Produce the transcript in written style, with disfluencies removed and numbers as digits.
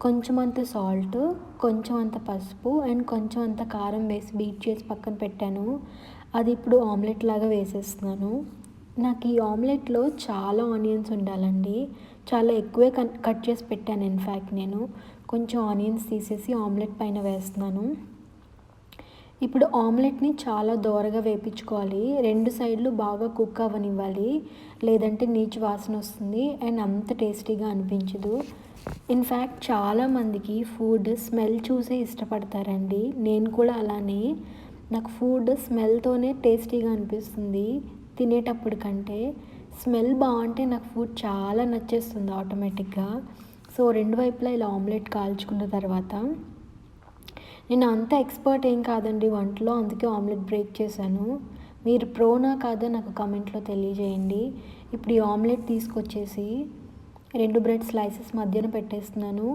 కొంచెం అంత సాల్ట్, కొంచెం అంత పసుపు అండ్ కొంచెం అంత కారం వేసి బీట్ చేసి పక్కన పెట్టాను. అది ఇప్పుడు ఆమ్లెట్ లాగా వేసేస్తున్నాను. నాకు ఈ ఆమ్లెట్‌లో చాలా ఆనియన్స్ ఉండాలండి. చాలా ఎక్కువే కట్ చేసి పెట్టాను ఇన్‌ఫాక్ట్ నేను. కొంచెం ఆనియన్స్ తీసేసి ఆమ్లెట్ పైన వేస్తున్నాను. ఇప్పుడు ఆమ్లెట్‌ని చాలా దోరగా వేపించుకోవాలి. 2 సైడ్‌లు బాగా కుక్ అవ్వనివ్వాలి. లేదంటే నీచు వాసన వస్తుంది అండ్ అంత టేస్టీగా అనిపించదు. ఇన్‌ఫాక్ట్ చాలామందికి ఫుడ్ స్మెల్ చూసే ఇష్టపడతారండి. నేను కూడా అలానే. నాకు ఫుడ్ స్మెల్‌తోనే టేస్టీగా అనిపిస్తుంది తినేటప్పుడు కంటే. స్మెల్ బావుంటే నాకు ఫుడ్ చాలా నచ్చేస్తుంది ఆటోమేటిక్‌గా. సో, 2 వైపులా ఇలా ఆమ్లెట్ కాల్చుకున్న తర్వాత నేను అంత ఎక్స్‌పర్ట్ ఏం కాదండి వంటలో. అందుకే ఆమ్లెట్ బ్రేక్ చేశాను. మీరు ప్రోనా కాదో నాకు కామెంట్‌లో తెలియజేయండి. ఇప్పుడు ఈ ఆమ్లెట్ తీసుకొచ్చేసి 2 బ్రెడ్ స్లైసెస్ మధ్యన పెట్టేస్తున్నాను.